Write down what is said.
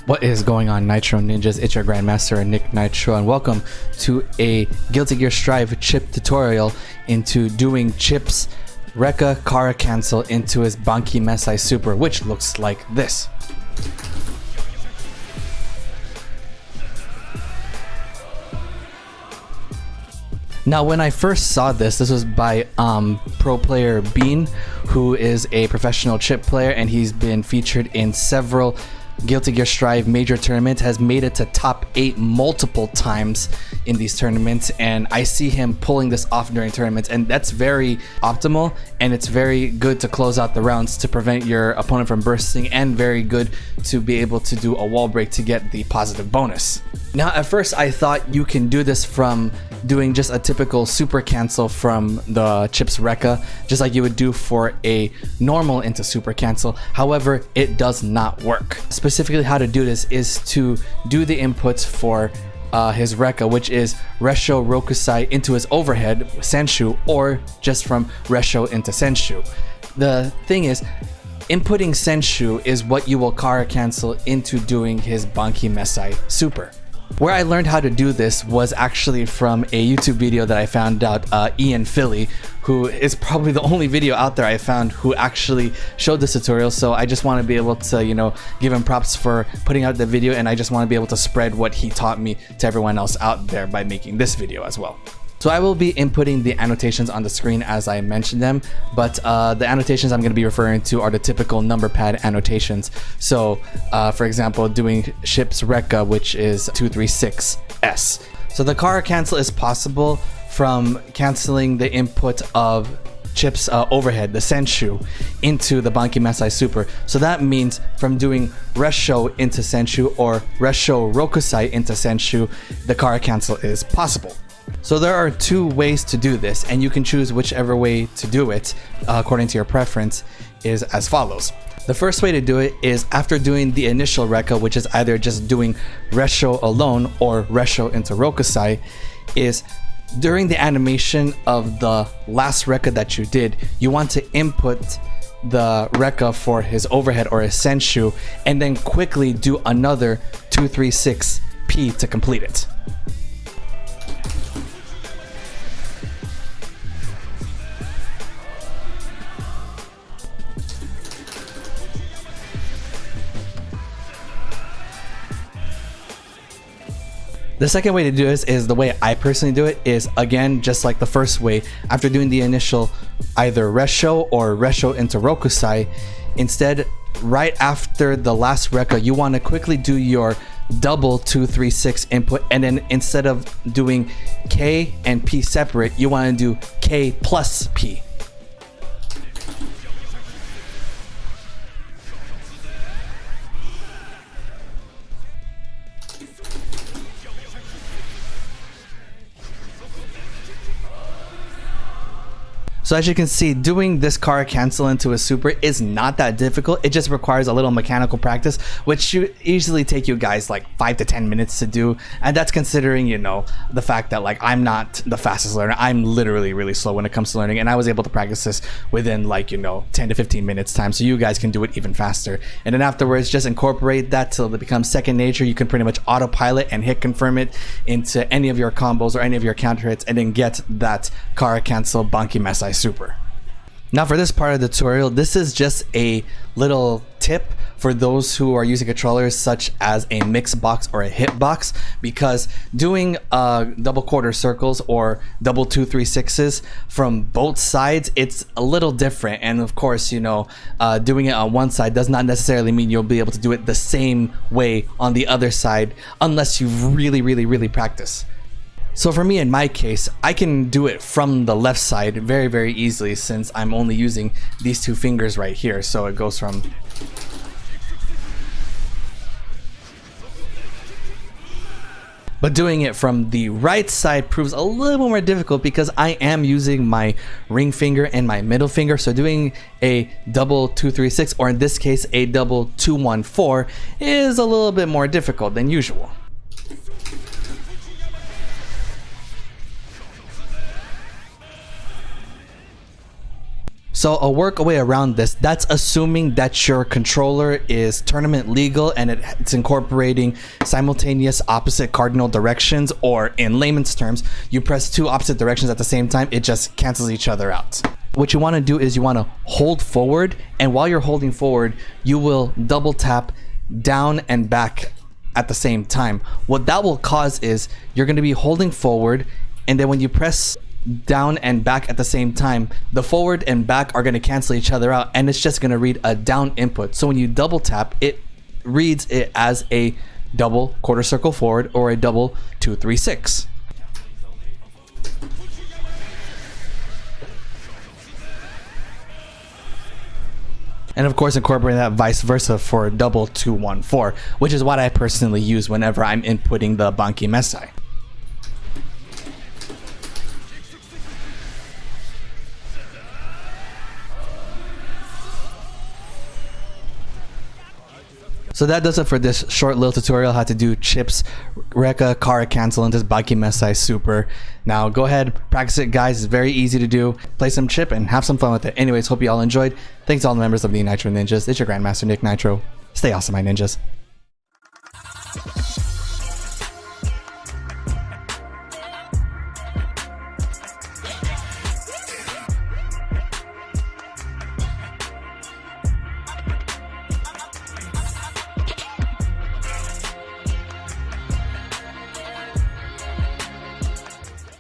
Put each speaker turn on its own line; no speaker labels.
What is going on, Nitro Ninjas? It's your Grandmaster NikkNitro, and welcome to a Guilty Gear Strive Chipp tutorial into doing Chipp's Rekka Kara cancel into his Banki Mesai Super, which looks like this. Now, when I first saw this was by pro player Bean, who is a professional Chipp player, and he's been featured in several Guilty Gear Strive major tournaments, has made it to top 8 multiple times in these tournaments, and I see him pulling this off during tournaments, and that's very optimal, and it's very good to close out the rounds to prevent your opponent from bursting, and very good to be able to do a wall break to get the positive bonus. Now, at first I thought you can do this from doing just a typical super cancel from the Chipp's Rekka, just like you would do for a normal into super cancel. However, it does not work. Specifically, how to do this is to do the inputs for his Rekka, which is Resho Rokusai into his overhead Senshu, or just from Resho into Senshu. The thing is, inputting Senshu is what you will Kara cancel into doing his Banki Mesai Super. Where I learned how to do this was actually from a YouTube video that I found out, Ian Philly, who is probably the only video out there I found who actually showed this tutorial. So I just want to be able to, give him props for putting out the video, and I just want to be able to spread what he taught me to everyone else out there by making this video as well. So I will be inputting the annotations on the screen as I mentioned them, but the annotations I'm going to be referring to are the typical number pad annotations. So for example, doing Chipp's Rekka, which is 236S. So the Kara cancel is possible from canceling the input of Chipp's overhead, the Senshu, into the Banki Mesai Super. So that means from doing Resho into Senshu or Resho Rokusai into Senshu, the Kara cancel is possible. So there are 2 ways to do this, and you can choose whichever way to do it according to your preference is as follows. The first way to do it is after doing the initial Rekka, which is either just doing Resho alone or Resho into Rokusai, is during the animation of the last Rekka that you did, you want to input the Rekka for his overhead or his Senshu, and then quickly do another 236P to complete it. The second way to do this is the way I personally do it is, again, just like the first way. After doing the initial either Resho or Resho into Rokusai, instead, right after the last Rekka, you want to quickly do your double 236 input, and then instead of doing K and P separate, you want to do K plus P. So as you can see, doing this Kara cancel into a super is not that difficult. It just requires a little mechanical practice, which should easily take you guys like 5 to 10 minutes to do. And that's considering, the fact that I'm not the fastest learner. I'm literally really slow when it comes to learning. And I was able to practice this within 10 to 15 minutes time. So you guys can do it even faster. And then afterwards, just incorporate that till it becomes second nature. You can pretty much autopilot and hit confirm it into any of your combos or any of your counter hits, and then get that Kara cancel Banki Mesai Super. Now for this part of the tutorial, this is just a little tip for those who are using controllers such as a mix box or a hitbox, because doing double quarter circles or double 236s from both sides, it's a little different. And of course, doing it on one side does not necessarily mean you'll be able to do it the same way on the other side unless you really practice. So for me, in my case, I can do it from the left side very easily, since I'm only using these 2 fingers right here. So it goes from... But doing it from the right side proves a little more difficult because I am using my ring finger and my middle finger. So doing a double 236, or in this case a double 214, is a little bit more difficult than usual. So a workaway around this, that's assuming that your controller is tournament legal and it's incorporating simultaneous opposite cardinal directions, or in layman's terms, you press two opposite directions at the same time, it just cancels each other out. What you want to do is you want to hold forward, and while you're holding forward, you will double tap down and back at the same time. What that will cause is you're going to be holding forward, and then when you press down and back at the same time, the forward and back are going to cancel each other out, and it's just going to read a down input. So when you double tap, it reads it as a double quarter circle forward or a double 2-3-6. And of course, incorporating that vice versa for double 2-1-4, which is what I personally use whenever I'm inputting the Banki Mesai. So that does it for this short little tutorial how to do Chipp's Rekka Kara cancel into Banki Mesai Super. Now go ahead, practice it guys, it's very easy to do. Play some Chipp and have some fun with it. Anyways, hope you all enjoyed. Thanks to all the members of the Nitro Ninjas. It's your Grandmaster NikkNitro. Stay awesome, my ninjas.